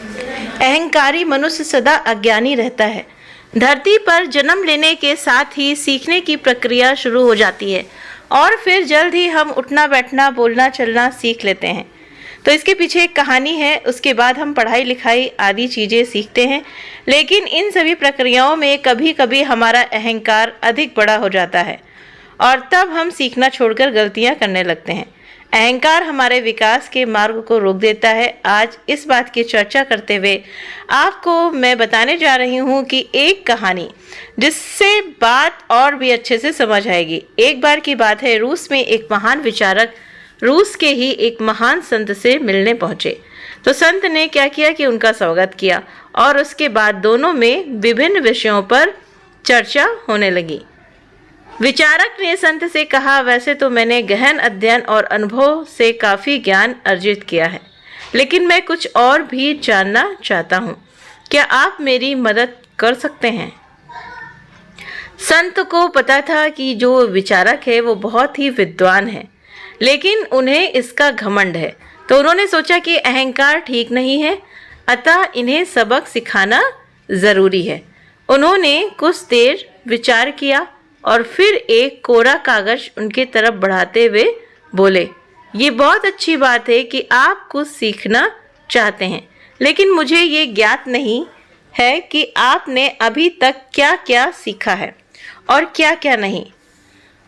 अहंकारी मनुष्य सदा अज्ञानी रहता है। धरती पर जन्म लेने के साथ ही सीखने की प्रक्रिया शुरू हो जाती है और फिर जल्द ही हम उठना बैठना बोलना चलना सीख लेते हैं। तो इसके पीछे एक कहानी है। उसके बाद हम पढ़ाई लिखाई आदि चीज़ें सीखते हैं, लेकिन इन सभी प्रक्रियाओं में कभी कभी हमारा अहंकार अधिक बड़ा हो जाता है और तब हम सीखना छोड़कर गलतियां करने लगते हैं। अहंकार हमारे विकास के मार्ग को रोक देता है। आज इस बात की चर्चा करते हुए आपको मैं बताने जा रही हूँ कि एक कहानी जिससे बात और भी अच्छे से समझ आएगी। एक बार की बात है, रूस में एक महान विचारक रूस के ही एक महान संत से मिलने पहुंचे। तो संत ने क्या किया कि उनका स्वागत किया और उसके बाद दोनों में विभिन्न विषयों पर चर्चा होने लगी। विचारक ने संत से कहा, वैसे तो मैंने गहन अध्ययन और अनुभव से काफ़ी ज्ञान अर्जित किया है, लेकिन मैं कुछ और भी जानना चाहता हूँ। क्या आप मेरी मदद कर सकते हैं? संत को पता था कि जो विचारक है वो बहुत ही विद्वान है, लेकिन उन्हें इसका घमंड है। तो उन्होंने सोचा कि अहंकार ठीक नहीं है, अतः इन्हें सबक सिखाना ज़रूरी है। उन्होंने कुछ देर विचार किया और फिर एक कोरा कागज उनके तरफ बढ़ाते हुए बोले, ये बहुत अच्छी बात है कि आप कुछ सीखना चाहते हैं, लेकिन मुझे ये ज्ञात नहीं है कि आपने अभी तक क्या क्या सीखा है और क्या क्या नहीं।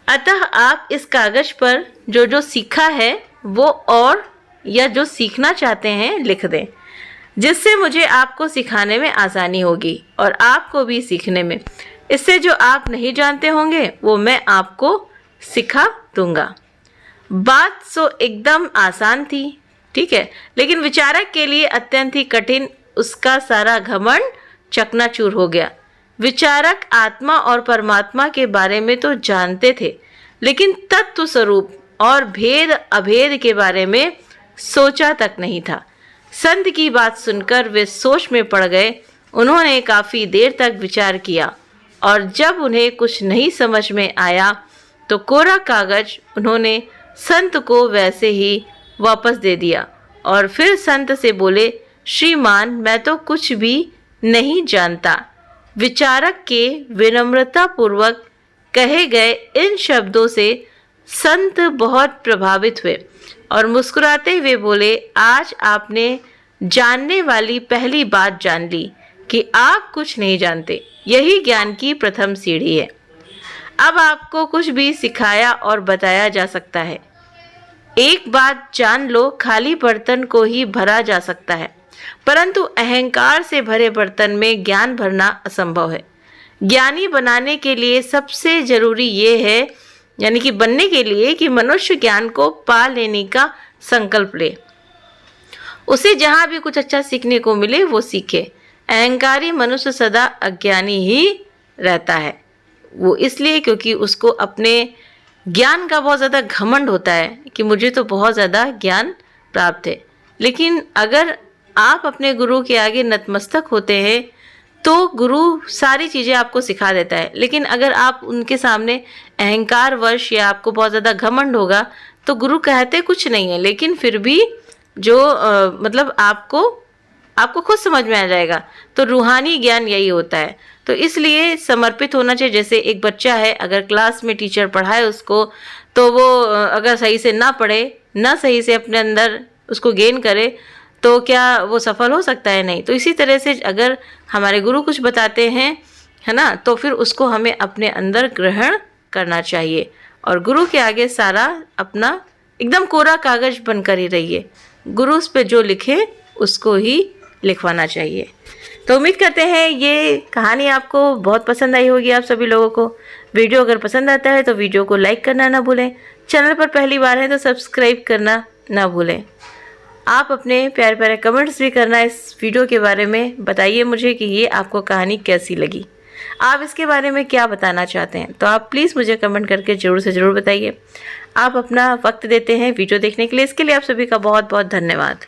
अतः आप इस कागज पर जो जो सीखा है वो और या जो सीखना चाहते हैं लिख दें, जिससे मुझे आपको सिखाने में आसानी होगी और आपको भी सीखने में। इससे जो आप नहीं जानते होंगे वो मैं आपको सिखा दूंगा। बात सो एकदम आसान थी, ठीक है, लेकिन विचारक के लिए अत्यंत ही कठिन। उसका सारा घमंड चकनाचूर हो गया। विचारक आत्मा और परमात्मा के बारे में तो जानते थे, लेकिन तत्व स्वरूप और भेद अभेद के बारे में सोचा तक नहीं था। संत की बात सुनकर वे सोच में पड़ गए। उन्होंने काफ़ी देर तक विचार किया और जब उन्हें कुछ नहीं समझ में आया तो कोरा कागज उन्होंने संत को वैसे ही वापस दे दिया और फिर संत से बोले, श्रीमान, मैं तो कुछ भी नहीं जानता। विचारक के विनम्रतापूर्वक कहे गए इन शब्दों से संत बहुत प्रभावित हुए और मुस्कुराते हुए बोले, आज आपने जानने वाली पहली बात जान ली कि आप कुछ नहीं जानते। यही ज्ञान की प्रथम सीढ़ी है। अब आपको कुछ भी सिखाया और बताया जा सकता है। एक बात जान लो, खाली बर्तन को ही भरा जा सकता है, परंतु अहंकार से भरे बर्तन में ज्ञान भरना असंभव है। ज्ञानी बनाने के लिए सबसे जरूरी ये है, यानी कि बनने के लिए, कि मनुष्य ज्ञान को पा लेने का संकल्प ले। उसे जहाँ भी कुछ अच्छा सीखने को मिले वो सीखे। अहंकारी मनुष्य सदा अज्ञानी ही रहता है। वो इसलिए क्योंकि उसको अपने ज्ञान का बहुत ज़्यादा घमंड होता है कि मुझे तो बहुत ज़्यादा ज्ञान प्राप्त है। लेकिन अगर आप अपने गुरु के आगे नतमस्तक होते हैं तो गुरु सारी चीज़ें आपको सिखा देता है। लेकिन अगर आप उनके सामने अहंकार वश या आपको बहुत ज़्यादा घमंड होगा तो गुरु कहते कुछ नहीं है, लेकिन फिर भी जो मतलब आपको खुद समझ में आ जाएगा। तो रूहानी ज्ञान यही होता है। तो इसलिए समर्पित होना चाहिए। जैसे एक बच्चा है, अगर क्लास में टीचर पढ़ाए उसको, तो वो अगर सही से ना पढ़े, ना सही से अपने अंदर उसको गेन करे, तो क्या वो सफल हो सकता है? नहीं। तो इसी तरह से अगर हमारे गुरु कुछ बताते हैं, है ना, तो फिर उसको हमें अपने अंदर ग्रहण करना चाहिए और गुरु के आगे सारा अपना एकदम कोरा कागज बनकर ही रहिए। गुरु उस पर जो लिखे उसको ही लिखवाना चाहिए। तो उम्मीद करते हैं ये कहानी आपको बहुत पसंद आई होगी। आप सभी लोगों को वीडियो अगर पसंद आता है तो वीडियो को लाइक करना ना भूलें। चैनल पर पहली बार है तो सब्सक्राइब करना ना भूलें। आप अपने प्यारे प्यारे कमेंट्स भी करना इस वीडियो के बारे में। बताइए मुझे कि ये आपको कहानी कैसी लगी, आप इसके बारे में क्या बताना चाहते हैं। तो आप प्लीज़ मुझे कमेंट करके ज़रूर से ज़रूर बताइए। आप अपना वक्त देते हैं वीडियो देखने के लिए, इसके लिए आप सभी का बहुत बहुत धन्यवाद।